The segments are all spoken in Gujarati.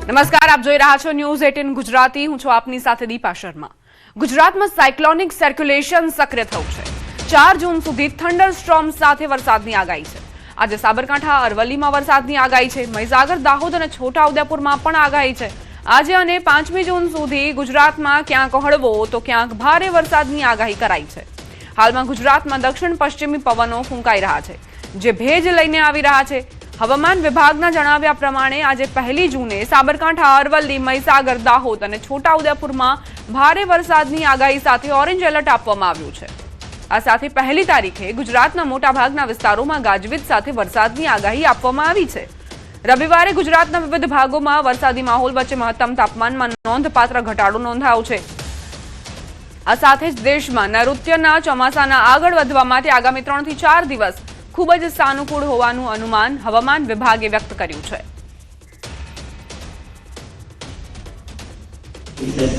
નમસ્કાર, આપ જોઈ રહ્યા છો ન્યૂઝ 18 ગુજરાતી. હું છું આપની સાથે દીપા શર્મા. ગુજરાતમાં સાયક્લોનિક સર્ક્યુલેશન સક્રિય થયું છે. 4 જૂન સુધી થંડરસ્ટોર્મ સાથે વરસાદની આગાહી છે. આજે સાબરકાંઠા, અરવલ્લીમાં વરસાદની આગાહી છે. મહીસાગર, દાહોદ અને છોટાઉદેપુરમાં પણ આગાહી છે. આજે અને 5મી જૂન સુધી ગુજરાતમાં ક્યાંક હળવો તો ક્યાંક ભારે વરસાદની આગાહી કરાઈ છે. હાલમાં ગુજરાતમાં દક્ષિણ પશ્ચિમી પવનો ફૂંકાઈ રહ્યા છે, જે ભેજ લઈને આવી રહ્યા છે. હવામાન વિભાગના જણાવ્યા પ્રમાણે આજે 1 જૂને સાબરકાંઠા, અરવલ્લી, મહીસાગર, દાહોદ અને છોટાઉદેપુરમાં ભારે વરસાદની આગાહી સાથે ઓરેન્જ એલર્ટ આપવામાં આવ્યું છે. આ સાથે 1 તારીખે ગુજરાતના મોટાભાગના વિસ્તારોમાં ગાજવીજ સાથે વરસાદની આગાહી આપવામાં આવી છે. રવિવારે ગુજરાતના વિવિધ ભાગોમાં વરસાદી માહોલ વચ્ચે મહત્તમ તાપમાનમાં નોંધપાત્ર ઘટાડો નોંધાયો છે. આ સાથે જ દેશમાં નૈઋત્યના ચોમાસાના આગળ વધવા માટે આગામી 3 થી 4 દિવસ ખૂબ જ સાનુકૂળ હોવાનું અનુમાન હવામાન વિભાગે વ્યક્ત કર્યું છે.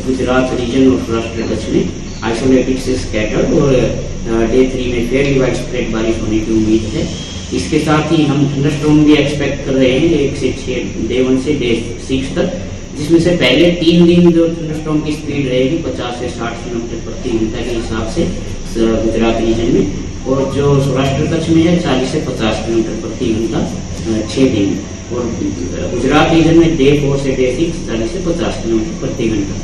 गुजरात रीजन और सौराष्ट्र कच्छ में आइसोलेटेड से स्कैटर्ड और डे 3 में फेयरली वाइड स्प्रेड बारिश होने की उम्मीद है. इसके साथ ही हम थंडरस्टॉर्म भी एक्सपेक्ट कर रहे हैं 1 से 6 डे 1 से डे 6 तक, जिसमें से पहले 3 दिन जो थंडरस्टॉर्म की स्पीड रहेगी 50 से 60 किलोमीटर प्रति घंटा के हिसाब से गुजरात रीजन में, और जो सौराष्ट्र कच्छ में है 40 से 50 किलोमीटर प्रति घंटा 6 दिन, और गुजरात रीजन में डे 4 से डे 6 40 से 50 किलोमीटर प्रति घंटा.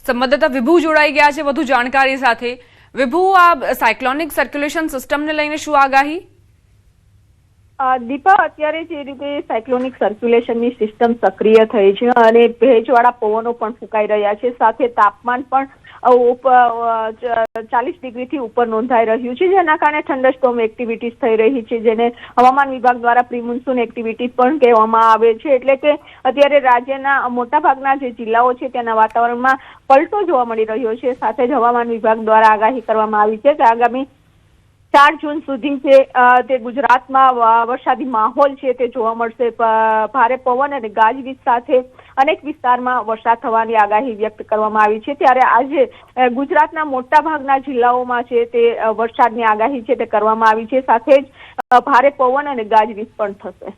સંવાદદાતા વિભુ જોડાઈ ગયા છે વધુ જાણકારી સાથે. વિભુ, આ સાયક્લોનિક સર્ક્યુલેશન સિસ્ટમને લઈને શું આગાહી? દીપા, અત્યારે જે રીતે સાયક્લોનિક સર્ક્યુલેશનની સિસ્ટમ સક્રિય થઈ છે અને ભેજવાળા પવનો પણ ફૂંકાઈ રહ્યા છે, સાથે તાપમાન પણ 40 ડિગ્રીથી ઉપર નોંધાઈ રહ્યું છે, જેના કારણે થંડરસ્ટોર્મ એક્ટિવિટીઝ થઈ રહી છે, જેને હવામાન વિભાગ દ્વારા પ્રી મોન્સૂન એક્ટિવિટીઝ પણ કહેવામાં આવે છે. એટલે કે અત્યારે રાજ્યના મોટાભાગના જે જિલ્લાઓ છે તેના વાતાવરણમાં પલટો જોવા મળી રહ્યો છે. સાથે જ હવામાન વિભાગ દ્વારા આગાહી કરવામાં આવી છે કે આગામી 4 જૂન સુધી તે ગુજરાતમાં વરસાદી માહોલ છે તે જોવા મળશે. ભારે પવન અને ગાજવીજ સાથે અનેક વિસ્તારમાં વરસાદ થવાની આગાહી વ્યક્ત કરવામાં આવી છે. ત્યારે આજે ગુજરાતના મોટા ભાગના જિલ્લાઓમાં છે તે વરસાદની આગાહી છે તે કરવામાં આવી છે. સાથે જ ભારે પવન અને ગાજવીજ પણ થશે.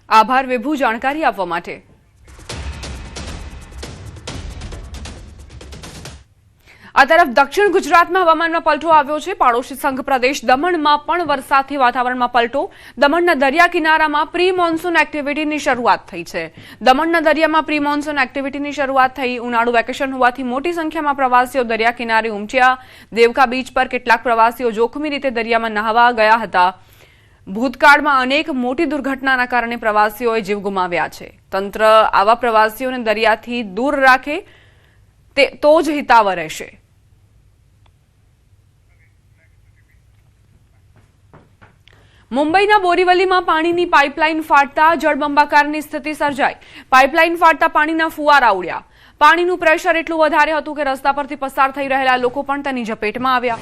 આભાર વિભુ, જાણકારી આપવા માટે. આ તરફ દક્ષિણ ગુજરાતમાં હવામાનમાં પલટો આવ્યો છે. પાડોશી સંઘ પ્રદેશ દમણમાં પણ વરસાદથી વાતાવરણમાં પલટો. દમણના દરિયા કિનારામાં પ્રી મોન્સૂન એક્ટિવિટીની શરૂઆત થઈ છે. દમણના દરિયામાં પ્રી મોન્સૂન એક્ટિવિટીની શરૂઆત થઈ. ઉનાળુ વેકેશન હોવાથી મોટી સંખ્યામાં પ્રવાસીઓ દરિયા કિનારે ઉમટ્યા. દેવકા બીચ પર કેટલાક પ્રવાસીઓ જોખમી રીતે દરિયામાં નહાવા ગયા હતા. ભૂતકાળમાં અનેક મોટી દુર્ઘટનાના કારણે પ્રવાસીઓએ જીવ ગુમાવ્યા છે. તંત્ર આવા પ્રવાસીઓને દરિયાથી દૂર રાખે તો જ હિતાવહ રહેશે. મુંબઈના બોરીવલીમાં પાણીની પાઇપલાઇન ફાટતા જળબંબાકારની સ્થિતિ સર્જાઈ. પાઇપલાઇન ફાટતા પાણીના ફુવારા ઉડ્યા. પાણીનું પ્રેશર એટલું વધારે હતું કે રસ્તા પરથી પસાર થઈ રહેલા લોકો પણ તેની ઝપેટમાં આવ્યા.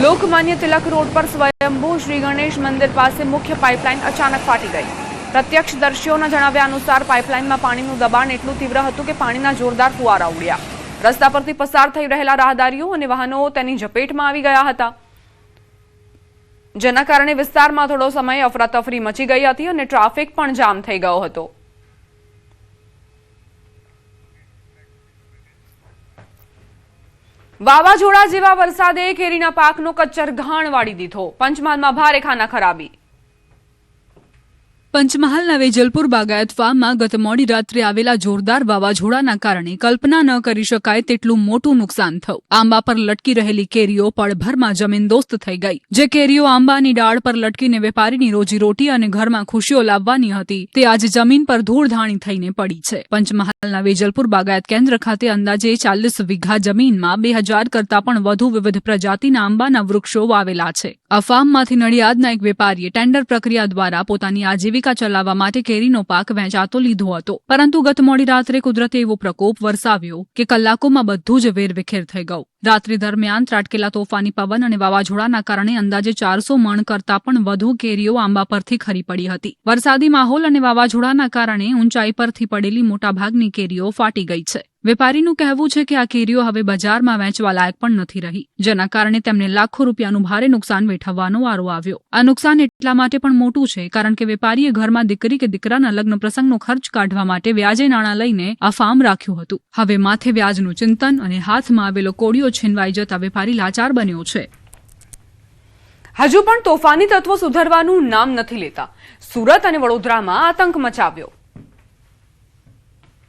લોકમાન્ય તિલક રોડ પર સ્વયંભૂ શ્રી ગણેશ મંદિર પાસે મુખ્ય પાઇપલાઇન અચાનક ફાટી ગઈ. પ્રત્યક્ષદર્શીઓના જણાવ્યા અનુસાર પાઇપલાઇનમાં પાણીનું દબાણ એટલું તીવ્ર હતું કે પાણીના જોરદાર ફુવારા ઉડ્યા. રસ્તા પરથી પસાર થઈ રહેલા રાહદારીઓ અને વાહનો તેની ઝપેટમાં આવી ગયા હતા, જેના કારણે વિસ્તારમાં થોડો સમય અફરાતફરી મચી ગઈ હતી અને ટ્રાફિક પણ જામ થઈ ગયો હતો. વાવાઝોડા જેવા વરસાદે કેરીના પાકનો કચ્ચરઘાણ વાળી દીધો. પંચમહાલમાં ભારે ખાના ખરાબી. પંચમહાલના વેજલપુર બાગાયત ફાર્મમાં ગત મોડી રાત્રે આવેલા જોરદાર વાવાઝોડાના કારણે કલ્પના ન કરી શકાય તેટલું મોટું નુકસાન થયું. આંબા પર લટકી રહેલી કેરીઓ પળભરમાં જમીનદોસ્ત થઈ ગઈ. જે કેરીઓ આંબાની ડાળ પર લટકીને વેપારીની રોજીરોટી અને ઘરમાં ખુશીઓ લાવવાની હતી, તે આજે જમીન પર ધૂળધાણી થઈને પડી છે. પંચમહાલના વેજલપુર બાગાયત કેન્દ્ર ખાતે અંદાજે 40 વીઘા જમીનમાં 2000 કરતા પણ વધુ વિવિધ પ્રજાતિના આંબાના વૃક્ષો વાવેલા છે. આ ફાર્મમાંથી નડિયાદના એક વેપારીએ ટેન્ડર પ્રક્રિયા દ્વારા પોતાની આજીવિકા ચલાવવા માટે કેરીનો પાક વહેંચાતો લીધો હતો, પરંતુ ગત મોડી રાત્રે કુદરતે એવો પ્રકોપ વરસાવ્યો કે કલાકોમાં બધું જ વેરવિખેર થઈ ગયું. રાત્રિ દરમિયાન ત્રાટકેલા તોફાની પવન અને વાવાઝોડાના કારણે અંદાજે 400 મણ કરતા પણ વધુ કેરીઓ આંબા પરથી ખરી પડી હતી. વરસાદી માહોલ અને વાવાઝોડાના કારણે ઊંચાઈ પરથી પડેલી મોટાભાગની કેરીઓ ફાટી ગઈ છે. વેપારીનું કહેવું છે કે આ કેરીઓ હવે બજારમાં વેચવા લાયક પણ નથી રહી, જેના કારણે તેમને લાખો રૂપિયાનું ભારે નુકસાન વેઠવવાનો વારો આવ્યો. આ નુકસાન એટલા માટે પણ મોટું છે કારણ કે વેપારીએ ઘરમાં દીકરી કે દીકરાના લગ્ન પ્રસંગનો ખર્ચ કાઢવા માટે વ્યાજે નાણાં લઈને આ ફાર્મ રાખ્યું હતું. હવે માથે વ્યાજનું ચિંતન અને હાથમાં આવેલો કોળિયો છીનવાઈ જતા વેપારી લાચાર બન્યો છે. હજુ પણ તોફાની તત્વો સુધરવાનું નામ નથી લેતા. સુરત અને વડોદરામાં આતંક મચાવ્યો.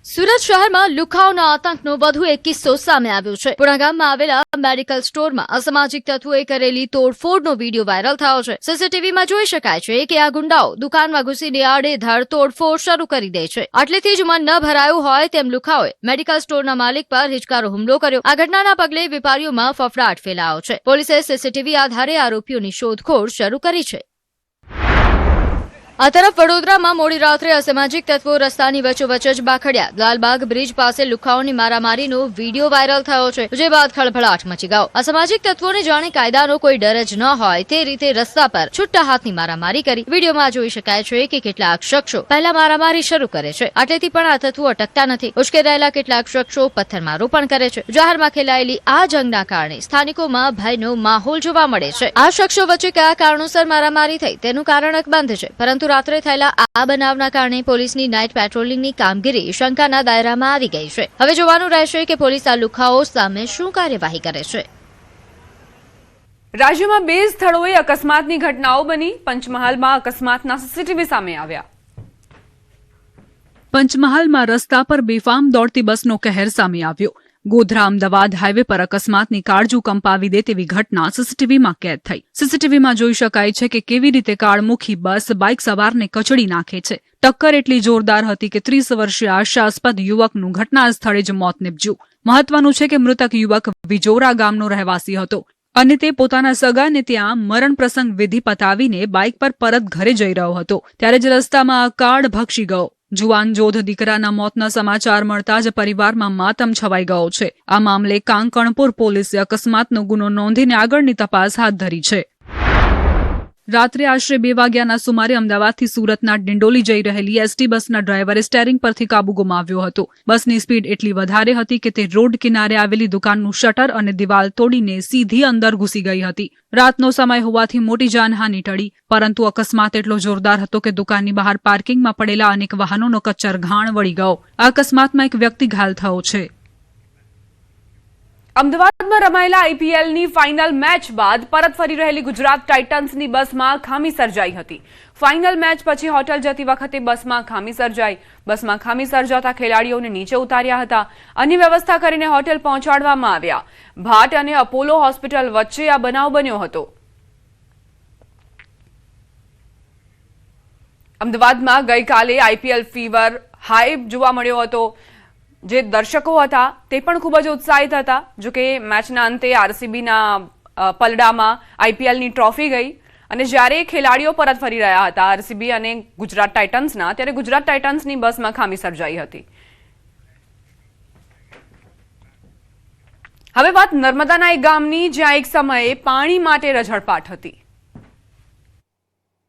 સુરત શહેરમાં લુખાઓના આતંકનો વધુ એક કિસ્સો સામે આવ્યો છે. પુણા ગામમાં આવેલા મેડિકલ સ્ટોરમાં અસામાજિક તત્વોએ કરેલી તોડફોડનો વિડીયો વાયરલ થયો છે. સીસીટીવીમાં જોઈ શકાય છે કે આ ગુંડાઓ દુકાનમાં ઘૂસીને આડેધડ તોડફોડ શરૂ કરી દે છે. આટલેથી જ મન ન ભરાયું હોય તેમ લુખાઓએ મેડિકલ સ્ટોરના માલિક પર હિચકારો હુમલો કર્યો. આ ઘટનાના પગલે વેપારીઓમાં ફફડાટ ફેલાયો છે. પોલીસે સીસીટીવી આધારે આરોપીઓની શોધખોળ શરૂ કરી છે. આ તરફ વડોદરામાં મોડી રાત્રે અસામાજિક તત્વો રસ્તાની વચ્ચોવચ્ચ જ બાખડ્યા. લાલબાગ બ્રિજ પાસે લુખાઓની મારામારીનો વિડીયો વાયરલ થયો છે, જે બાદ ખળભળાટ મચી ગયો. અસામાજિક તત્વોને જાણે કાયદાનો કોઈ ડર જ ન હોય તે રીતે રસ્તા પર છૂટા હાથની મારામારી કરી. વિડીયોમાં જોઈ શકાય છે કે કેટલાક શખ્સો પહેલા મારામારી શરૂ કરે છે. આટલેથી પણ આ તત્વો અટકતા નથી. ઉશ્કેરાયેલા કેટલાક શખ્સો પથ્થરમારો પણ કરે છે. જાહેરમાં ખેલાયેલી આ જંગના કારણે સ્થાનિકોમાં ભયનો માહોલ જોવા મળે છે. આ શખ્સો વચ્ચે કયા કારણોસર મારામારી થઈ તેનું કારણ અકબંધ છે, પરંતુ રાત્રે થયેલા આ બનાવના કારણે પોલીસની નાઇટ પેટ્રોલિંગની કામગીરી શંકાના દાયરામાં આવી ગઈ છે. હવે જોવાનું રહેશે કે પોલીસ આ લુખાઓ સામે શું કાર્યવાહી કરે છે. રાજ્યમાં 2 સ્થળોએ અકસ્માતની ઘટનાઓ બની. પંચમહાલમાં અકસ્માતના સીસીટીવી સામે આવ્યા. પંચમહાલમાં રસ્તા પર બેફામ દોડતી બસનો કહેર સામે આવ્યો. ગોધરા અમદાવાદ હાઈવે પર અકસ્માતની કાળજુ કંપાવી દે તેવી ઘટના સીસીટીવીમાં કેદ થઈ. સીસીટીવીમાં જોઈ શકાય છે કે કેવી રીતે કાળમુખી બસ બાઇક સવારને કચડી નાખે છે. ટક્કર એટલી જોરદાર હતી કે 30 વર્ષીય આશાસ્પદ યુવકનું ઘટના સ્થળે જ મોત નીપજ્યું. મહત્વનું છે કે મૃતક યુવક વિજોરા ગામનો રહેવાસી હતો અને તે પોતાના સગાને ત્યાં મરણ પ્રસંગ વિધિ પતાવીને બાઇક પર પરત ઘરે જઈ રહ્યો હતો. ત્યારે જ રસ્તામાં આ કાળ ભક્ષી ગયો. જુવાન જોધ દીકરાના મોતના સમાચાર મળતા જ પરિવારમાં માતમ છવાઈ ગયો છે. આ મામલે કાંકણપુર પોલીસે અકસ્માતનો ગુનો નોંધીને આગળની તપાસ હાથ ધરી છે. રાત્રે આશરે 2 વાગ્યાના સુમારે અમદાવાદથી સુરતના ડિંડોલી જઈ રહેલી એસટી બસના ડ્રાઈવરે સ્ટેરિંગ પરથી કાબુ ગુમાવ્યો હતો. બસની સ્પીડ એટલી વધારે હતી કે તે રોડ કિનારે આવેલી દુકાનનું શટર અને દિવાલ તોડીને સીધી અંદર ઘૂસી ગઈ હતી. રાતનો સમય હોવાથી મોટી જાનહાનિ ટળી, પરંતુ અકસ્માત એટલો જોરદાર હતો કે દુકાનની બહાર પાર્કિંગમાં પડેલા અનેક વાહનોનો કચ્ચર ઘાણ વળી ગયો. આ અકસ્માતમાં એક વ્યક્તિ ઘાયલ થયો છે. અમદાવાદમાં રમાયેલા આઈપીએલની ફાઇનલ મેચ બાદ પરત ફરી રહેલી ગુજરાત ટાઇટન્સની બસમાં ખામી સર્જાઈ હતી. ફાઇનલ મેચ પછી હોટલ જતી વખતે બસમાં ખામી સર્જાઈ. બસમાં ખામી સર્જાતા ખેલાડીઓને નીચે ઉતાર્યા હતા. અન્ય વ્યવસ્થા કરીને હોટેલ પહોંચાડવામાં આવ્યા. ભાટ અને અપોલો હોસ્પિટલ વચ્ચે આ બનાવ બન્યો હતો. અમદાવાદમાં ગઈકાલે આઈપીએલ ફીવર હાઈ જોવા મળ્યો હતો. જે દર્શકો હતા તે પણ ખૂબ જ ઉત્સાહિત હતા. જોકે મેચના અંતે આરસીબીના પલડામાં આઈપીએલની ટ્રોફી ગઈ અને જ્યારે ખેલાડીઓ પરત ફરી રહ્યા હતા આરસીબી અને ગુજરાત ટાઇટન્સના, ત્યારે ગુજરાત ટાઇટન્સની બસમાં ખામી સર્જાઈ હતી. હવે વાત નર્મદાના એક ગામની, જ્યાં એક સમયે પાણી માટે રઝળપાટ હતી.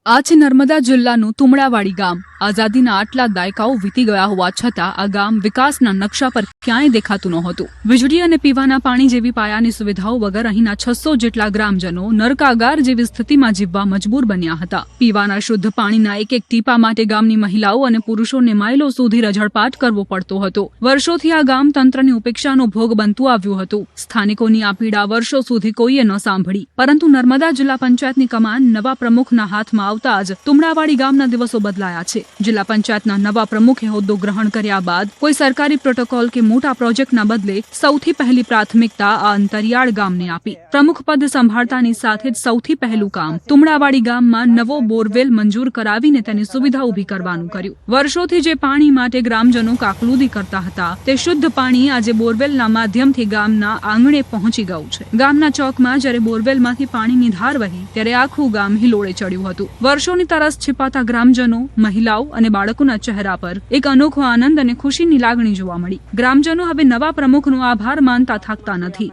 આ છે નર્મદા જિલ્લાનું તુમડાવાડી ગામ. આઝાદીના આટલા દાયકાઓ વીતી ગયા હોવા છતાં આ ગામ વિકાસના નકશા પર ક્યાંય દેખાતું નહોતું. વીજળી અને પીવાના પાણી જેવી પાયાની સુવિધાઓ વગર અહીંના 600 જેટલા ગ્રામજનો નરકાગાર જેવી સ્થિતિમાં જીવવા મજબૂર બન્યા હતા. પીવાના શુદ્ધ પાણીના એક એક ટીપા માટે ગામની મહિલાઓ અને પુરુષોને માઇલો સુધી રઝળપાટ કરવો પડતો હતો. વર્ષોથી આ ગામ તંત્રની ઉપેક્ષાનો ભોગ બનતું આવ્યું હતું. સ્થાનિકોની આ પીડા વર્ષો સુધી કોઈએ ન સાંભળી, પરંતુ નર્મદા જિલ્લા પંચાયતની કમાન નવા પ્રમુખના હાથમાં આવતા જ તુમડાવાડી ગામના દિવસો બદલાયા છે. જિલ્લા પંચાયતના નવા પ્રમુખે હોદ્દો ગ્રહણ કર્યા બાદ કોઈ સરકારી પ્રોટોકોલ કે મોટા પ્રોજેક્ટના બદલે સૌથી પહેલી પ્રાથમિકતા આ અંતરિયાળ ગામને આપી. પ્રમુખ પદ સંભાળતાની સાથે જ સૌથી પહેલું કામ તુમડાવાડી ગામમાં નવો બોરવેલ મંજૂર કરાવીને તેની સુવિધા ઊભી કરવાનું કર્યું. વર્ષોથી જે પાણી માટે ગ્રામજનો કાકલુદી કરતા હતા તે શુદ્ધ પાણી આજે બોરવેલના માધ્યમથી ગામના આંગણે પહોંચી ગયું છે. ગામના ચોકમાં જ્યારે બોરવેલમાંથી પાણીની ધાર વહી ત્યારે આખું ગામ હિલોળે ચડ્યું હતું. વર્ષોની તરસ छिपाता ग्रामजनो, महिलाओं અને બાળકોના ચહેરા પર એક અનોખો આનંદ અને ખુશીની લાગણી જોવા મળી. ગ્રામજનો હવે નવા પ્રમુખનો આભાર માનતા થાકતા નથી.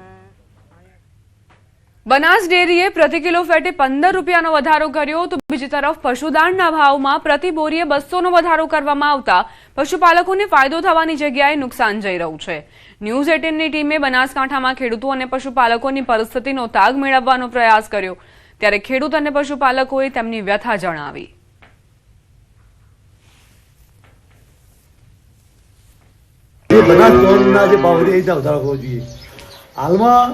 બનાસ ડેરીએ પ્રતિ કિલો ફેટે 15 રૂપિયાનો વધારો કર્યો તો બીજી તરફ પશુદાણના ભાવમાં પ્રતિ બોરીએ 200નો વધારો કરવામાં આવતા પશુપાલકોને ફાયદો થવાની જગ્યાએ નુકસાન જઈ રહ્યું છે। ન્યૂઝ 18ની ટીમે બનાસકાંઠામાં ખેડૂતો અને પશુપાલકોની પરિસ્થિતિનો તાગ મેળવવાનો પ્રયાસ કર્યો ત્યારે ખેડૂત અને પશુપાલકોએ તેમની વ્યથા જણાવી। બનાસ કોરના જે ભાવ વધે એ રીતના વધારો કરવો જોઈએ। હાલમાં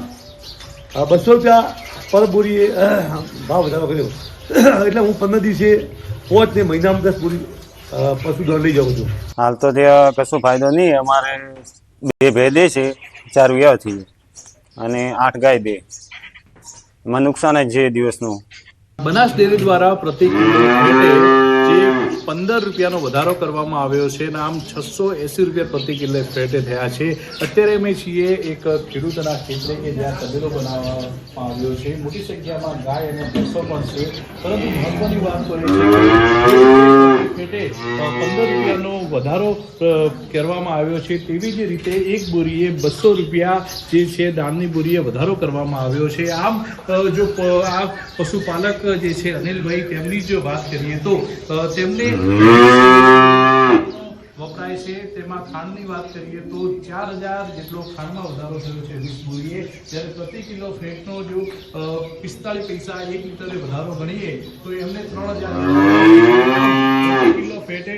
200 રૂપિયા પર બોરીએ ભાવ વધારો કર્યો એટલે હું 15 દિવસે 5 ને મહિનામાં 10 બોરી પશુધન લઈ જાઉં છું। હાલ તો ત્યાં કશો ફાયદો નહીં। અમારે 2 ભેદે છે, 4 વ્યવથી અને 8 ગાય 2 એમાં નુકસાન જ છે દિવસનું। બનાસ ડેરી દ્વારા પ્રતિ કિલો ફેટે જે 15 રૂપિયાનો વધારો કરવામાં આવ્યો છે અને આમ 680 રૂપિયા પ્રતિ કિલો ફેટે થયા છે। અત્યારે અમે છીએ એક ખેડૂતના ક્ષેત્રે કે જ્યાં તબેલો બનાવવામાં આવ્યો છે। મોટી સંખ્યામાં ગાય અને ભેંસો પણ છે, પરંતુ મહત્વની વાત તો એ છે કે ફેટે 15 રૂપિયાનો વધારો કરવામાં આવ્યો છે। તેવી જ રીતે એક બોરીએ 200 રૂપિયા જે છે દાણની બોરીએ વધારો કરવામાં આવ્યો છે। આમ જો આ પશુપાલક જે છે અનિલભાઈ તેમની જો વાત કરીએ તો તેમને વપરાય છે તેમાં ખાંડની વાત કરીએ તો 4000 જેટલો ખાંડમાં વધારો થયો છે 20 બોરીએ, જ્યારે પ્રતિ કિલો ફેટનો જો 45 પૈસા 1 લીટરે વધારો ગણીએ તો એમને 3000 કિલો ફેટે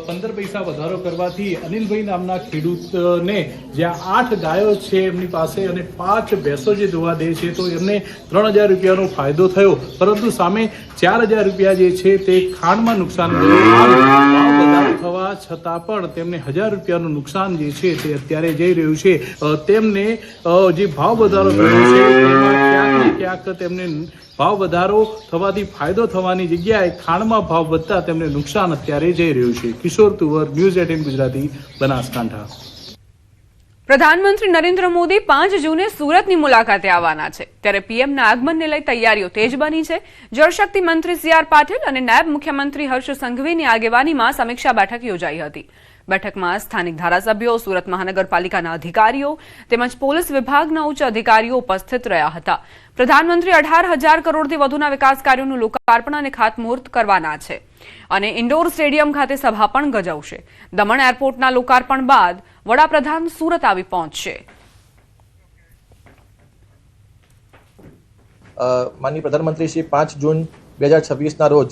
15 પૈસા વધારો કરવાથી અનિલભાઈ નામના ખેડૂતને જ્યાં 8 ગાયો છે એમની પાસે અને 5 ભેંસો જે દોવા દે છે તો એમને 3000 રૂપિયાનો ફાયદો થયો, પરંતુ સામે 4000 રૂપિયા જે છે તે ખાંડમાં નુકસાન ગયું। ભાવ વધારો થવા છતાં પણ તેમને 1000 રૂપિયાનું નુકસાન જે છે તે અત્યારે જઈ રહ્યું છે। તેમને જે ભાવ વધારો થયો છે તેમાં ક્યાંક ને ક્યાંક તેમને ભાવ વધારો થવાથી ફાયદો થવાની જગ્યાએ ખાંડમાં ભાવ વધતા તેમને નુકસાન અત્યારે જઈ રહ્યું છે। કિશોર તુવર, ન્યૂઝ 18 ગુજરાતી, બનાસકાંઠા। પ્રધાનમંત્રી નરેન્દ્ર મોદી 5 જૂને સુરતની મુલાકાતે આવવાના છે ત્યારે પીએમના આગમનને લઈ તૈયારીઓ તેજ બની છે। જળશક્તિ મંત્રી CR પાટીલ અને નાયબ મુખ્યમંત્રી હર્ષ સંઘવીની આગેવાનીમાં સમીક્ષા બેઠક યોજાઈ હતી। બેઠકમાં સ્થાનિક ધારાસભ્યો, સુરત મહાનગરપાલિકાના અધિકારીઓ તેમજ પોલીસ વિભાગના ઉચ્ચ અધિકારીઓ ઉપસ્થિત રહ્યા હતા। પ્રધાનમંત્રી 18,000 કરોડથી વધુના વિકાસ કાર્યોનું લોકાર્પણ અને ખાતમુહૂર્ત કરવાના છે અને ઇન્ડોર સ્ટેડિયમ ખાતે સભા પણ ગજવશે। દમણ એરપોર્ટના લોકાર્પણ બાદ વડાપ્રધાન સુરત આવી પહોંચશે। માનનીય પ્રધાનમંત્રી શ્રી 5 જૂન 2026ના રોજ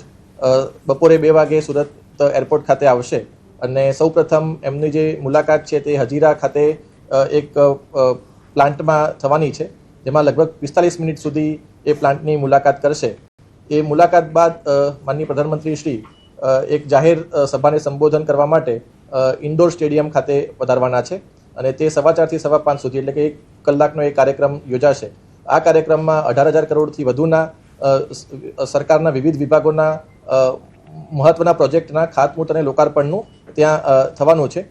બપોરે 2 વાગે સુરત એરપોર્ટ ખાતે આવશે અને સૌપ્રથમ એમની જે મુલાકાત છે તે હજીરા ખાતે એક પ્લાન્ટમાં થવાની છે, જેમાં લગભગ 45 મિનિટ સુધી એ પ્લાન્ટની મુલાકાત કરશે। એ મુલાકાત બાદ માનનીય પ્રધાનમંત્રી શ્રી એક જાહેર સભાને સંબોધન કરવા માટે ઇન્ડોર સ્ટેડિયમ ખાતે પધારવાના છે અને તે 4:15 થી 5:15 સુધી એટલે કે 1 કલાકનો એ કાર્યક્રમ યોજાશે। આ કાર્યક્રમમાં 18,000 કરોડથી વધુના સરકારના વિવિધ વિભાગોના મહત્વના પ્રોજેક્ટના ખાતમુહૂર્ત અને લોકાર્પણનું ત્યાં થવાનું છે।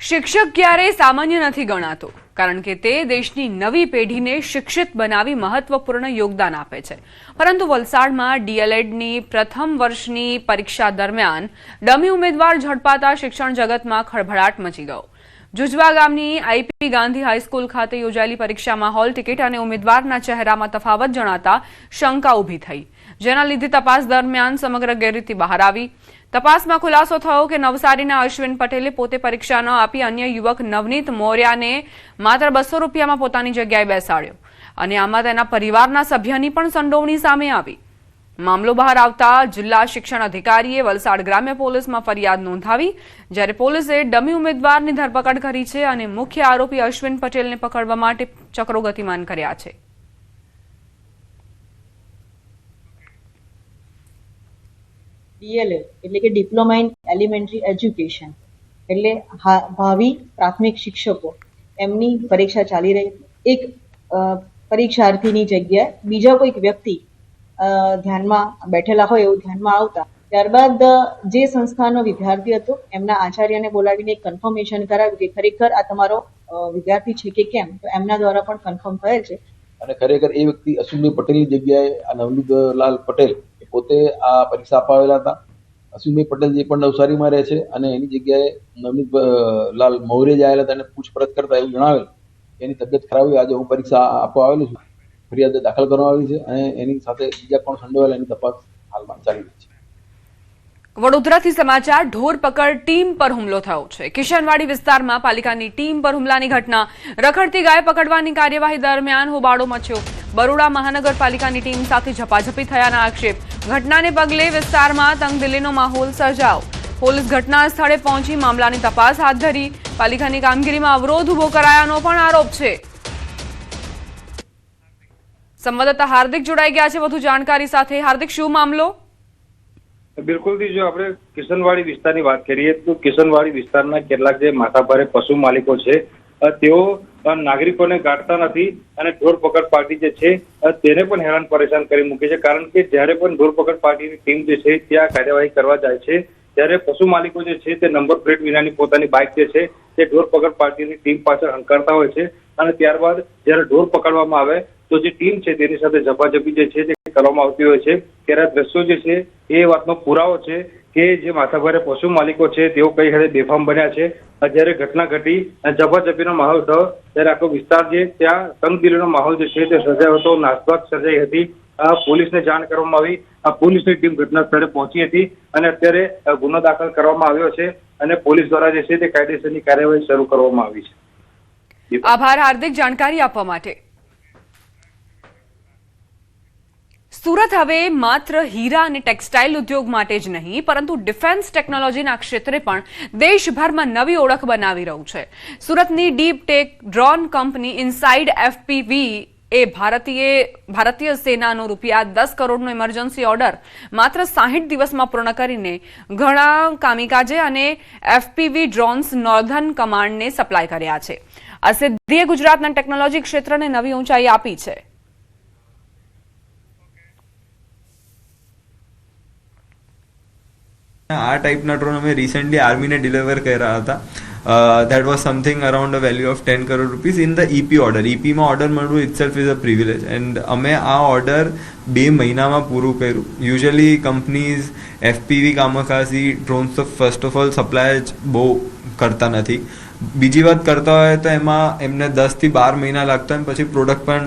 શિક્ષક ક્યારેય સામાન્ય નથી ગણાતો, કારણ કે તે દેશની નવી પેઢીને શિક્ષિત બનાવી મહત્વપૂર્ણ યોગદાન આપે છે, પરંતુ વલસાડમાં DLEDની પ્રથમ વર્ષની પરીક્ષા દરમિયાન ડમી ઉમેદવાર ઝડપાતા શિક્ષણ જગતમાં ખળભળાટ મચી ગયો। જુજવા ગામની IP ગાંધી હાઈસ્કૂલ ખાતે યોજાયેલી પરીક્ષામાં હોલ ટિકિટ અને ઉમેદવારના ચહેરામાં તફાવત જણાતા શંકા ઊભી થઈ, જેના લીધે તપાસ દરમિયાન સમગ્ર ગેરરીતિ બહાર આવી। તપાસમાં ખુલાસો થયો કે નવસારીના અશ્વિન પટેલે પોતે પરીક્ષા ન આપી અન્ય યુવક નવનીત મોર્યાને માત્ર 200 રૂપિયામાં પોતાની જગ્યાએ બેસાડ્યો અને આમાં તેના પરિવારના સભ્યની પણ સંડોવણી સામે આવી। મામલો બહાર આવતા જિલ્લા શિક્ષણ અધિકારીએ વલસાડ ગ્રામ્ય પોલીસમાં ફરિયાદ નોંધાવી, જ્યારે પોલીસે ડમી ઉમેદવારની ધરપકડ કરી છે અને મુખ્ય આરોપી અશ્વિન પટેલને પકડવા માટે ચક્રો ગતિમાન કર્યા છે। DLED એટલે કે ડિપ્લોમા ઇન એલિમેન્ટરી એજ્યુકેશન એટલે ભાવિ પ્રાથમિક શિક્ષકો એમની પરીક્ષા ચાલી રહી, એક પરીક્ષાર્થીની જગ્યાએ બીજા કોઈક વ્યક્તિ ધ્યાનમાં બેઠેલા હોય એવું ધ્યાનમાં આવતા ત્યારબાદ જે સંસ્થાનો વિદ્યાર્થી હતો એમના આચાર્યને બોલાવીને કન્ફર્મેશન કરાવ્યું કે ખરેખર આ તમારો વિદ્યાર્થી છે કે કેમ, તો એમના દ્વારા પણ કન્ફર્મ થયેલ છે અને ખરેખર એ વ્યક્તિ અશ્વિનભાઈ પટેલની જગ્યાએ આ નવનીતલાલ પટેલ પોતે આ પરીક્ષા અપાવેલા હતા। અશ્વિનભાઈ પટેલ જે પણ નવસારીમાં રહે છે અને એની જગ્યાએ નવનીતલાલ મૌર્ય જે આવેલા હતા એને પૂછપરછ કરતા એવું જણાવેલ એની તબિયત ખરાબ હોય. આજે હું પરીક્ષા આપવા આવેલો છું, ફરિયાદ દાખલ કરવામાં આવી છે અને એની સાથે બીજા કોણ સંડોવાયેલા એની તપાસ હાલમાં ચાલી રહી છે. વડોદરાથી સમાચાર. ઢોર પકડ ટીમ પર હુમલો થયો છે. કિશનવાડી વિસ્તારમાં પાલિકાની ટીમ પર હુમલાની ઘટના. રખડતી ગાય પકડવાની કાર્યવાહી દરમિયાન હોબાળો મચ્યો. બરોડા મહાનગરપાલિકાની ટીમ સાથે ઝપાઝપી થયાના આક્ષેપ. ઘટનાને પગલે વિસ્તારમાં તંગદિલીનો માહોલ સર્જાયો. પોલીસ ઘટના સ્થળે પહોંચી મામલાની તપાસ હાથ ધરી. પાલિકાની કામગીરીમાં અવરોધ ઉભો કરાયાનો પણ આરોપ છે. સંવાદદાતા હાર્દિક જોડાઈ ગયા છે વધુ જાણકારી સાથે. હાર્દિક, શું મામલો? બિલકુલથી જો આપણે કિશનવાડી વિસ્તારની વાત કરીએ તો કિશનવાડી વિસ્તારના કેટલાક જે માથાભારે પશુ માલિકો છે તેઓ નાગરિકોને ગાંઠતા નથી અને ઢોર પકડ પાર્ટી જે છે તેને પણ હેરાન પરેશાન કરી મૂકે છે. કારણ કે જ્યારે પણ ઢોર પકડ પાર્ટીની ટીમ જે છે ત્યાં કાર્યવાહી કરવા જાય છે ત્યારે પશુ માલિકો જે છે તે નંબર પ્લેટ વિનાની પોતાની બાઇક જે છે તે ઢોર પકડ પાર્ટીની ટીમ પાછળ હંકારતા હોય છે અને ત્યારબાદ જ્યારે ઢોર પકડવામાં આવે તો જે ટીમ છે તેની સાથે ઝપાઝપી જે છે તે કરવામાં આવતી હોય છે. ત્યારે આ દ્રશ્યો જે છે એ વાતનો પુરાવો છે કે જે માથાભારે પશુ માલિકો છે તેઓ કઈ હદે બેફામ બન્યા છે. જ્યારે ઘટના ઘટી ઝપાઝપીનો માહોલ થયો ત્યારે આખો વિસ્તાર જે ત્યાં તંગદિલીનો માહોલ જે છે તે સર્જાયો હતો, નાસભાગ સર્જાઈ હતી. પોલીસને જાણ કરવામાં આવી. પોલીસની ટીમ ઘટના સ્થળે પહોંચી હતી અને અત્યારે ગુનો દાખલ કરવામાં આવ્યો છે અને પોલીસ દ્વારા જે છે તે કાયદેસરની કાર્યવાહી શરૂ કરવામાં આવી છે. આભાર હાર્દિક, જાણકારી આપવા માટે. સુરત હવે માત્ર હીરા અને ટેક્સટાઇલ ઉદ્યોગ માટે જ નહીં પરંતુ ડિફેન્સ ટેકનોલોજીના ક્ષેત્રે પણ દેશભરમાં નવી ઓળખ બનાવી રહ્યું છે. સુરતની deep tech drone company inside FPV એ ભારતીય સેનાનો ₹10 કરોડનો ઇમરજન્સી ઓર્ડર માત્ર 60 દિવસમાં પૂર્ણ કરીને ઘણા કામિકાજે અને એફપીવી ડ્રોન્સ નોર્ધન કમાન્ડને સપ્લાય કર્યા છે. આ સિદ્ધિએ ગુજરાતના ટેકનોલોજી ક્ષેત્રને નવી ઊંચાઈ આપી છે. આ ટાઈપના ડ્રોન અમે રિસેન્ટલી આર્મીને ડિલિવર કર્યા હતા. That was something around a value of 10 crore rupees in the EP order. EPમાં ઓર્ડર મળવું itself is a privilege and અમે આ ઓર્ડર 2 મહિનામાં પૂરું કર્યું. યુઝ્યુઅલી કંપનીઝ FPV કામકાજી ડ્રોન્સ તો ફર્સ્ટ ઓફ ઓલ સપ્લાય જ બહુ કરતા નથી. બીજી વાત કરતા હોય તો એમાં એમને 10 થી 12 મહિના લાગતા હોય પછી પ્રોડક્ટ પણ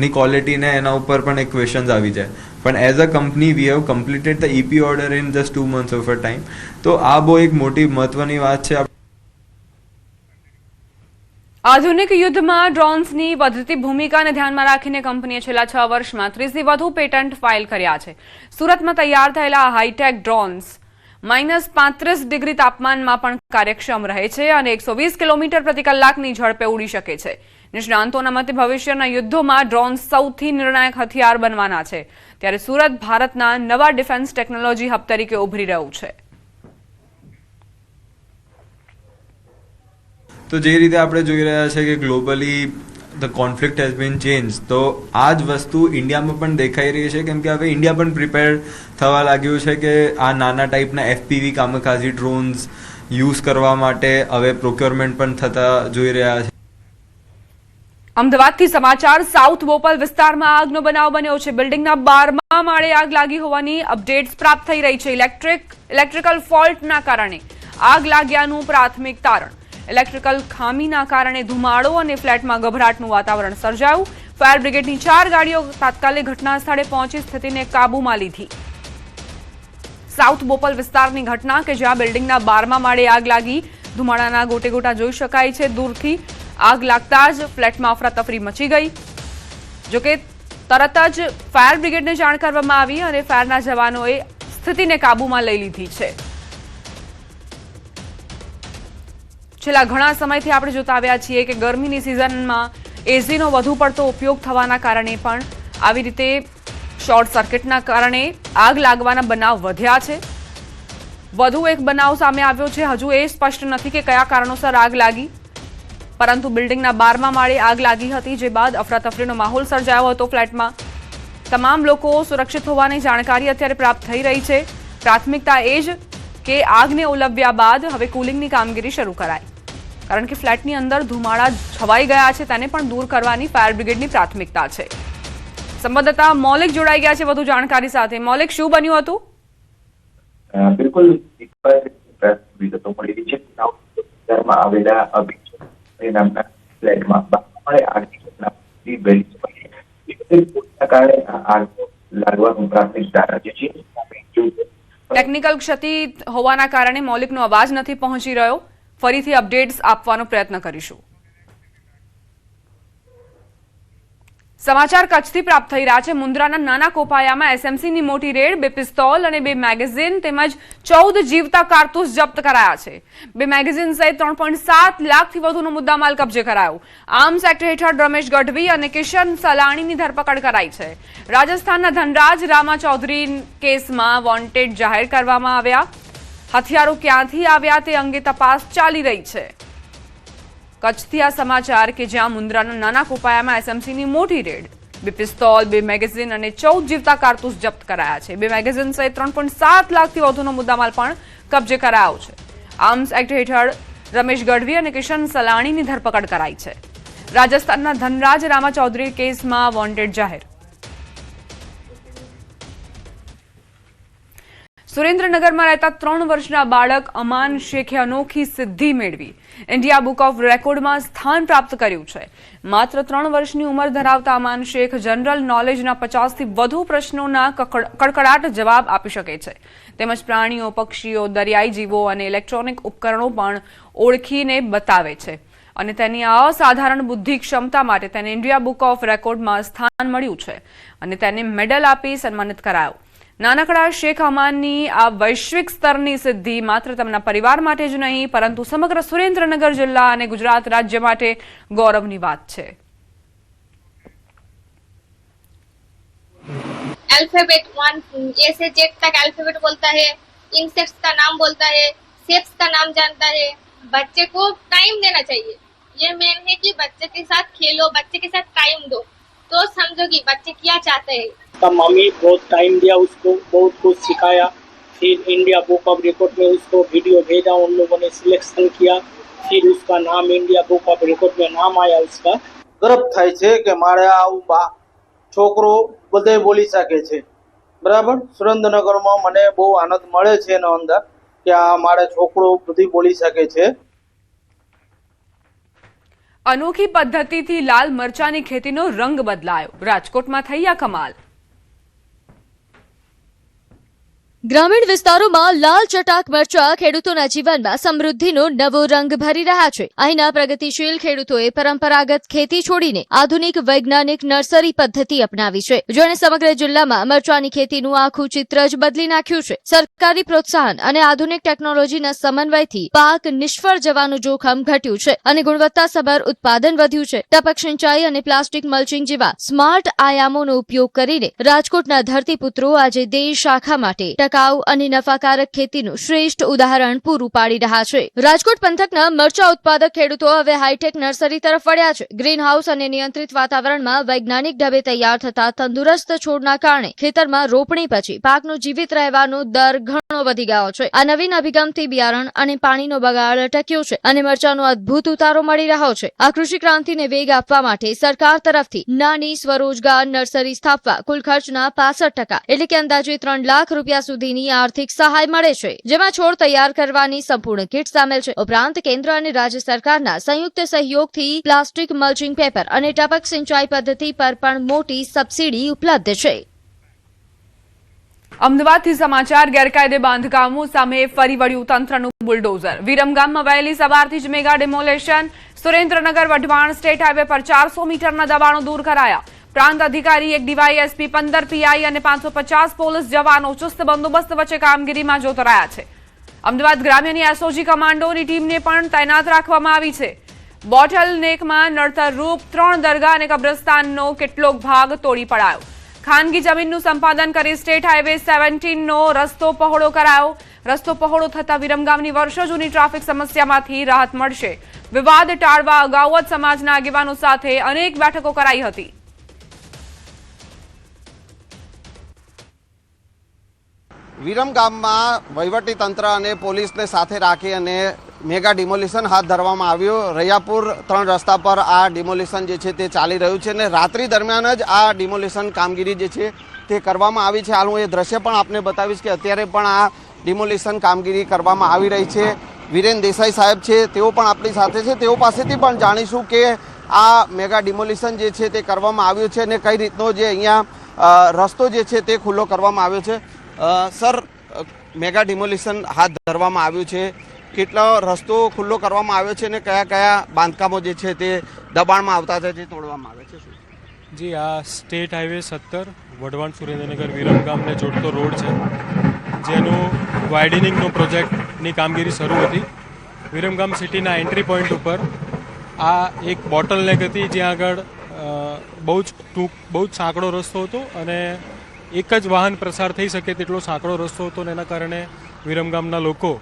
ની ક્વોલિટીને એના ઉપર પણ એક ક્વેશ્ચન્સ આવી જાય. પણ as a company we have completed the EP order in just 2 months of a time. તો આ બહુ એક મોટી મહત્વની વાત છે. આધુનિક યુદ્ધમાં ડ્રોન્સની વધતી ભૂમિકાને ધ્યાનમાં રાખીને કંપનીએ છેલ્લા 6 વર્ષમાં 30 થી વધુ પેટન્ટ ફાઇલ કર્યા છે. સુરતમાં તૈયાર થયેલા હાઈટેક ડ્રોન્સ -35 ડિગ્રી તાપમાનમાં પણ કાર્યક્ષમ રહે છે અને 120 કિલોમીટર પ્રતિ કલાકની ઝડપે ઉડી શકે છે. નિષ્ણાંતોના મતે ભવિષ્યના યુદ્ધોમાં ડ્રોન્સ સૌથી નિર્ણાયક હથિયાર બનવાના છે. ત્યારે સુરત ભારતના નવા ડિફેન્સ ટેકનોલોજી હબ તરીકે ઉભરી રહ્યું છે. તો જે રીતે આપણે જોઈ રહ્યા છે કે globally the conflict has been change, તો આ જ વસ્તુ ઇન્ડિયામાં પણ દેખાઈ રહી છે. કેમ કે હવે ઇન્ડિયા પણ પ્રિપેર થવા લાગ્યું છે કે આ નાના ટાઈપના FPV કામકાજી ડ્રોન્સ યુઝ કરવા માટે હવે પ્રોક્યોરમેન્ટ પણ થતા જોઈ રહ્યા છે. અમદાવાદથી સમાચાર. સાઉથ બોપલ વિસ્તારમાં આગનો બનાવ બન્યો છે. બિલ્ડિંગના 12મા માળે આગ લાગી હોવાની અપડેટ્સ પ્રાપ્ત થઈ રહી છે. ઇલેક્ટ્રિકલ ફોલ્ટના કારણે આગ લાગ્યાનું પ્રાથમિક તારણ. ઇલેક્ટ્રિકલ ખામીના કારણે ધુમાડો અને ફ્લેટમાં ગભરાટનું વાતાવરણ સર્જાયું. ફાયર બ્રિગેડની 4 ગાડીઓ તાત્કાલિક ઘટના સ્થળે પહોંચી સ્થિતિને કાબૂમાં લીધી. સાઉથ બોપલ વિસ્તારની ઘટના કે જ્યાં બિલ્ડિંગના 12મા માળે આગ લાગી. ધુમાડાના ગોટે ગોટા જોઈ શકાય છે દૂરથી. આગ લાગતા જ ફ્લેટમાં અફરાતફરી મચી ગઈ. જોકે તરત જ ફાયર બ્રિગેડને જાણ કરવામાં આવી અને ફાયરના જવાનોએ સ્થિતિને કાબૂમાં લઈ લીધી છે. છેલ્લા ઘણા સમયથી આપણે જોતા આવ્યા છીએ કે ગરમીની સિઝનમાં એસીનો વધુ પડતો ઉપયોગ થવાના કારણે પણ આવી રીતે શોર્ટ સર્કિટના કારણે આગ લાગવાના બનાવ વધ્યા છે. વધુ એક બનાવ સામે આવ્યો છે. હજુ એ સ્પષ્ટ નથી કે કયા કારણોસર આગ લાગી, પરંતુ બિલ્ડિંગના 12મા માળે આગ લાગી હતી, જે બાદ અફરાતફરીનો માહોલ સર્જાયો હતો ફ્લેટમાં. તમામ લોકો સુરક્ષિત હોવાની જાણકારી અત્યારે પ્રાપ્ત થઈ રહી છે. પ્રાથમિકતા એ જ કે આગને ઓલવ્યા બાદ હવે કુલિંગની કામગીરી શરૂ કરાય, કારણ કે ફ્લેટની અંદર ધુમાડા છવાઈ ગયા છે તેને પણ દૂર કરવાની ફાયર બ્રિગેડની પ્રાથમિકતા છે. સંવાદદાતા મોલિક જોડાઈ ગયા છે વધુ જાણકારી સાથે. મોલિક, શું બન્યું હતું? બિલકુલ વિગતો મળી રહી છે. આવેલા નામના ફ્લેટમાં આગની ઘટના બની છે. કારણે આગ લાગવાનું પ્રાથમિક ધારણા જે છે. ટેકનિકલ ક્ષતિ હોવાના કારણે મૌલિકનો અવાજ નથી પહોંચી રહ્યો. ફરીથી અપડેટ્સ આપવાનો પ્રયત્ન કરીશું. સમાચાર કચ્છથી પ્રાપ્ત થઈ રહ્યા છે. મુન્દ્રાના નાના કોપાયામાં એસએમસીની મોટી રેડ, 2 પિસ્તોલ અને 2 મેગેઝીન તેમજ 14 જીવતા કારતૂસ જપ્ત કરાયા છે. 2 મેગેઝીન સહિત 3.7 લાખથી વધુનો મુદ્દામાલ કબજે કરાયો. આર્મ્સ એક્ટ હેઠળ રમેશ ગઢવી અને કિશન સલાણીની ધરપકડ કરાઈ છે. રાજસ્થાનના ધનરાજ રામા ચૌધરી કેસમાં વોન્ટેડ જાહેર કરવામાં આવ્યા. હથિયારો ક્યાંથી આવ્યા તે અંગે તપાસ ચાલી રહી છે. કચ્છથી આ સમાચાર કે જ્યાં મુન્દ્રાના નાના કોપાયામાં એસએમસીની મોટી રેડ, 2 પિસ્તોલ, 2 મેગેઝીન અને 14 જીવતા કારતૂસ જપ્ત કરાયા છે. 2 મેગેઝીન સહિત 3.7 લાખથી વધુનો મુદ્દામાલ પણ કબજે કરાયો છે. આર્મ્સ એક્ટ હેઠળ રમેશ ગઢવી અને કિશન સલાણીની ધરપકડ કરાઈ છે. રાજસ્થાનના ધનરાજ રામા ચૌધરી કેસમાં વોન્ટેડ જાહેર. સુરેન્દ્રનગરમાં રહેતા 3 વર્ષના બાળક અમાન શેખે અનોખી સિદ્ધિ મેળવી ઇન્ડિયા બુક ઓફ રેકોર્ડમાં સ્થાન પ્રાપ્ત કર્યું છે. માત્ર 3 વર્ષની ઉંમર ધરાવતા અમાન શેખ જનરલ નોલેજના 50થી વધુ પ્રશ્નોના કડકડાટ જવાબ આપી શકે છે. તેમજ પ્રાણીઓ, પક્ષીઓ, દરિયાઈ જીવો અને ઇલેક્ટ્રોનિક ઉપકરણો પણ ઓળખીને બતાવે છે. અને તેની અસાધારણ બુદ્ધિ ક્ષમતા માટે તેને ઇન્ડિયા બુક ઓફ રેકોર્ડમાં સ્થાન મળ્યું છે અને તેને મેડલ આપી સન્માનિત કરાયો. નાનકડા શેખ અમાનની આ વૈશ્વિક સ્તરની સિદ્ધિ માત્ર તેમના પરિવાર માટે જ નહીં પરંતુ સમગ્ર સુરેન્દ્રનગર જિલ્લા અને ગુજરાત રાજ્ય માટે ગૌરવની વાત છે. अल्फाबेट 1 ए से जेड तक अल्फाबेट बोलता है, इंसेक्ट्स का नाम बोलता है, शेप्स का नाम जानता है. बच्चे को टाइम देना चाहिए. ये मेन है कि बच्चे के साथ खेलो, बच्चे के साथ टाइम दो तो समझो कि बच्चे क्या चाहते हैं. मम्मी बहुत टाइम दिया उसको, बहुत कुछ सिखाया. फिर इंडिया बुक ऑफ रिकॉर्ड में उसको वीडियो भेजा, उन लोगों ने सिलेक्शन किया. फिर उसका नाम इंडिया बुक ऑफ रिकॉर्ड में नाम आया उसका. ગર્વ થાય છે કે મારે આવું છોકરો બધે બોલી શકે છે. બરાબર, સુરેન્દ્રનગરમાં મને બહુ આનંદ મળે છે એનો અંદર કે આ મારે છોકરો બધી બોલી શકે છે. અનોખી પદ્ધતિથી લાલ મરચાની ખેતીનો રંગ બદલાયો. રાજકોટમાં થઈ આ કમાલ. ગ્રામીણ વિસ્તારોમાં લાલ ચટાક મરચા ખેડૂતોના જીવનમાં સમૃદ્ધિનો નવો રંગ ભરી રહ્યા છે. અહીંના પ્રગતિશીલ ખેડૂતોએ પરંપરાગત ખેતી છોડીને આધુનિક વૈજ્ઞાનિક નર્સરી પદ્ધતિ અપનાવી છે, જેણે સમગ્ર જિલ્લામાં મરચાની ખેતીનું આખું ચિત્ર જ બદલી નાખ્યું છે. સરકારી પ્રોત્સાહન અને આધુનિક ટેકનોલોજીના સમન્વયથી પાક નિષ્ફળ જવાનું જોખમ ઘટ્યું છે અને ગુણવત્તાસભર ઉત્પાદન વધ્યું છે. ટપક સિંચાઈ અને પ્લાસ્ટિક મલ્ચિંગ જેવા સ્માર્ટ આયામોનો ઉપયોગ કરીને રાજકોટના ધરતીપુત્રો આજે દેશ આખા માટે ટકાઉ અને નફાકારક ખેતીનું શ્રેષ્ઠ ઉદાહરણ પૂરું પાડી રહ્યા છે. રાજકોટ પંથકના મરચા ઉત્પાદક ખેડૂતો હવે હાઈટેક નર્સરી તરફ વળ્યા છે. ગ્રીન હાઉસ અને નિયંત્રિત વાતાવરણમાં વૈજ્ઞાનિક ઢબે તૈયાર થતા તંદુરસ્ત છોડના કારણે ખેતરમાં રોપણી પછી પાકનો જીવિત રહેવાનો દર ઘણો વધી ગયો છે. આ નવીન અભિગમથી બિયારણ અને પાણીનો બગાડ અટક્યો છે અને મરચાનો અદભુત ઉતારો મળી રહ્યો છે. આ કૃષિ ક્રાંતિને વેગ આપવા માટે સરકાર તરફથી નાની સ્વરોજગાર નર્સરી સ્થાપવા કુલ ખર્ચના 65% એટલે કે અંદાજે 3 લાખ રૂપિયા સુધીની આર્થિક સહાય મળે છે, જેમાં છોડ તૈયાર કરવાની સંપૂર્ણ કીટ સામેલ છે. ઉપરાંત કેન્દ્ર અને રાજ્ય સરકારના સંયુક્ત સહયોગથી પ્લાસ્ટિક મલ્ચિંગ પેપર અને ટપક સિંચાઈ પદ્ધતિ પર પણ મોટી સબસિડી ઉપલબ્ધ છે. અમદાવાદથી સમાચાર. ગેરકાયદે બાંધકામો સામે ફરી વળ્યું તંત્રનું બુલડોઝર. વિરમગામમાં વહેલી સવારથી જ mega demolition. Surendranagar Wadhwan state highway પર 400 મીટરના દબાણો દૂર કરાયા. પ્રાંત અધિકારી, 1 ડીવાયએસપી, 15 પીઆઈ અને 550 પોલીસ જવાનો ચુસ્ત બંદોબસ્ત વચ્ચે કામગીરીમાં જોતરાયા છે. અમદાવાદ ગ્રામ્યની એસઓજી કમાન્ડોની ટીમને પણ તૈનાત રાખવામાં આવી છે. બોટલ નેકમાં નડતરરૂપ 3 દરગાહ અને કબ્રસ્તાનનો કેટલોક ભાગ તોડી પડાયો. ખાનગી જમીનનું સંપાદન કરી સ્ટેટ હાઈવે 17નો રસ્તો પહોળો કરાયો. રસ્તો પહોળો થતા વિરમગામની વર્ષો જૂની ટ્રાફિક સમસ્યામાંથી રાહત મળશે. વિવાદ ટાળવા અગાઉ જ સમાજના આગેવાનો સાથે અનેક બેઠકો કરાઈ હતી. વિરમગામમાં વહીવટીતંત્ર અને પોલીસને સાથે રાખી અને મેગા ડિમોલિશન હાથ ધરવામાં આવ્યું. રૈયાપુર 3 રસ્તા પર આ ડિમોલિશન જે છે તે ચાલી રહ્યું છે અને રાત્રિ દરમિયાન જ આ ડિમોલિશન કામગીરી જે છે તે કરવામાં આવી છે. હાલ હું એ દ્રશ્ય પણ આપને બતાવીશ કે અત્યારે પણ આ ડિમોલિશન કામગીરી કરવામાં આવી રહી છે. વિરેન દેસાઈ સાહેબ છે, તેઓ પણ આપણી સાથે છે. તેઓ પાસેથી પણ જાણીશું કે આ મેગા ડિમોલિશન જે છે તે કરવામાં આવ્યું છે અને કઈ રીતનો જે અહીંયા રસ્તો જે છે તે ખુલ્લો કરવામાં આવ્યો છે. સર, મેગા ડિમોલિશન હાથ ધરવામાં આવ્યું છે, કેટલો રસ્તો ખુલ્લો કરવામાં આવ્યો છે અને કયા કયા બાંધકામો જે છે તે દબાણમાં આવતા હતા જે તોડવામાં આવે છે? જી, આ સ્ટેટ હાઈવે 17 વઢવાણ સુરેન્દ્રનગર વિરમગામને જોડતો રોડ છે, જેનું વાઇડનિંગનો પ્રોજેક્ટની કામગીરી શરૂ હતી. વિરમગામ સિટીના એન્ટ્રી પોઈન્ટ ઉપર આ એક બોટલનેક હતી, જ્યાં આગળ બહુ જ સાંકડો રસ્તો હતો અને એક જ વાહન પ્રસાર થઈ શકે તેટલો સાંકડો રસ્તો હતો અને એના કારણે વિરમગામના લોકો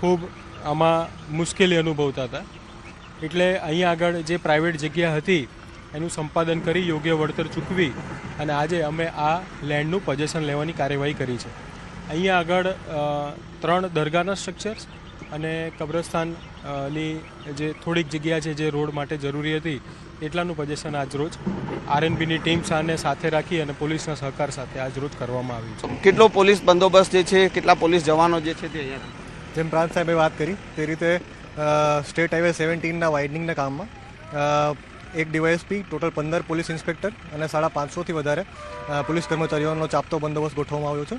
ખૂબ આમાં મુશ્કેલી અનુભવતા હતા. એટલે અહીંયા આગળ જે પ્રાઇવેટ જગ્યા હતી એનું સંપાદન કરી યોગ્ય વળતર ચૂકવી અને આજે અમે આ લેન્ડનું પોઝેશન લેવાની કાર્યવાહી કરી છે. અહીંયા આગળ 3 દરગાહના સ્ટ્રક્ચર્સ અને કબ્રસ્તાનની જે થોડીક જગ્યા છે જે રોડ માટે જરૂરી હતી એટલાનું પોઝેશન આજરોજ આરએનબીની ટીમ સાથે રાખી અને પોલીસના સહકાર સાથે આજરોજ કરવામાં આવ્યું છે. કેટલો પોલીસ બંદોબસ્ત જે છે, કેટલા પોલીસ જવાનો જે છે તે અહીંયા? જેમ પ્રાંત સાહેબે વાત કરી તે રીતે સ્ટેટ હાઈવે 17ના વાઇડનિંગના કામમાં એક ડીવાયએસપી, ટોટલ 15 પોલીસ ઇન્સ્પેક્ટર અને 550થી વધારે પોલીસ કર્મચારીઓનો ચાપતો બંદોબસ્ત ગોઠવવામાં આવ્યો છે.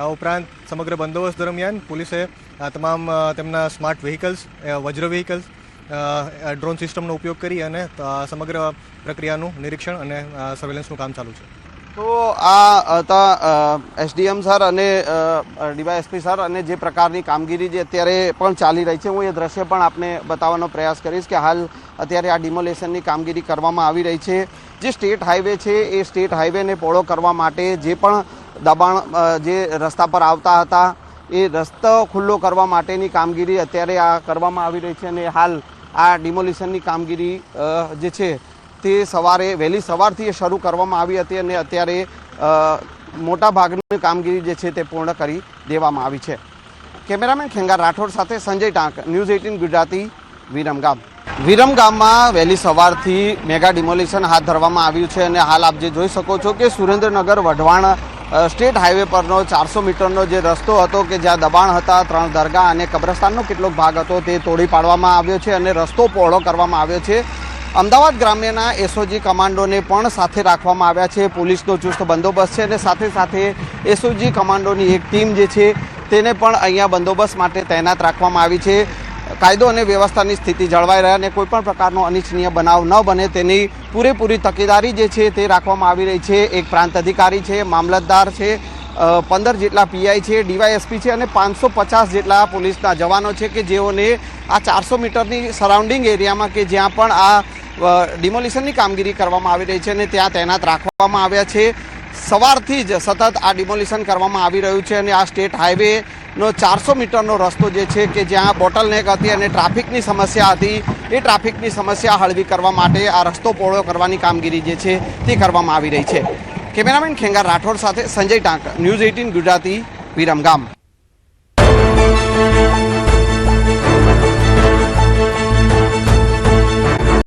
આ ઉપરાંત સમગ્ર બંદોબસ્ત દરમિયાન પોલીસે તમામ તેમના સ્માર્ટ વ્હીકલ્સ, વજ્ર વ્હીકલ્સ, ડ્રોન સિસ્ટમનો ઉપયોગ કરી અને સમગ્ર પ્રક્રિયાનું નિરીક્ષણ અને સર્વેલન્સનું કામ ચાલુ છે. તો આ હતા એસડીએમ સર અને ડીવાયએસપી સર અને જે પ્રકારની કામગીરી જે અત્યારે પણ ચાલી રહી છે, હું એ દ્રશ્ય પણ આપને બતાવવાનો પ્રયાસ કરીશ કે હાલ અત્યારે આ ડિમોલેશનની કામગીરી કરવામાં આવી રહી છે. જે સ્ટેટ હાઈવે છે એ સ્ટેટ હાઈવેને પહોળો કરવા માટે જે પણ દબાણ જે રસ્તા પર આવતા હતા એ રસ્તો ખુલ્લો કરવા માટેની કામગીરી અત્યારે આ કરવામાં આવી રહી છે અને હાલ આ ડિમોલિશનની કામગીરી જે છે તે વહેલી સવારથી શરૂ કરવામાં આવી હતી અને અત્યારે મોટા ભાગની કામગીરી જે છે તે પૂર્ણ કરી દેવામાં આવી છે. કેમેરામેન ખેંગાર રાઠોડ સાથે સંજય ટાંક, ન્યૂઝ 18 ગુજરાતી, વિરમગામ. વિરમગામમાં વહેલી સવારથી મેગા ડિમોલિશન હાથ ધરવામાં આવ્યું છે અને હાલ આપ જે જોઈ શકો છો કે સુરેન્દ્રનગર વઢવાણ સ્ટેટ હાઈવે પરનો 400 મીટરનો જે રસ્તો હતો કે જ્યાં દબાણ હતા, 3 દરગાહ અને કબ્રસ્તાનનો કેટલોક ભાગ હતો તે તોડી પાડવામાં આવ્યો છે અને રસ્તો પહોળો કરવામાં આવ્યો છે. અમદાવાદ ગ્રામ્યના એસઓજી કમાન્ડોને પણ સાથે રાખવામાં આવ્યા છે. પોલીસનો ચુસ્ત બંદોબસ્ત છે અને સાથે સાથે એસઓજી કમાન્ડોની એક ટીમ જે છે તેને પણ અહીંયા બંદોબસ્ત માટે તૈનાત રાખવામાં આવી છે. કાયદો અને વ્યવસ્થાની સ્થિતિ જળવાઈ રહે અને કોઈપણ પ્રકારનો અનિચ્છનીય બનાવ ન બને તેની પૂરેપૂરી તકેદારી જે છે તે રાખવામાં આવી રહી છે. એક પ્રાંત અધિકારી છે, મામલતદાર છે, 15 જેટલા પીઆઈ છે, ડીવાયએસપી છે અને 550 જેટલા પોલીસના જવાનો છે કે જેઓને આ 400 મીટરની સરાઉન્ડિંગ એરિયામાં કે જ્યાં પણ આ ડિમોલિશનની કામગીરી કરવામાં આવી રહી છે અને ત્યાં તૈનાત રાખવામાં આવ્યા છે. સવારથી જ સતત આ ડિમોલિશન કરવામાં આવી રહ્યું છે અને આ સ્ટેટ હાઈવેનો 400 મીટરનો રસ્તો જે છે કે જ્યાં બોટલનેક હતી અને ટ્રાફિકની સમસ્યા હતી એ ટ્રાફિકની સમસ્યા હળવી કરવા માટે આ રસ્તો પહોળો કરવાની કામગીરી જે છે તે કરવામાં આવી રહી છે. કેમેરામેન ખેંગાર રાઠોડ સાથે સંજય ટાંક, ન્યૂઝ 18 ગુજરાતી, વિરમગામ.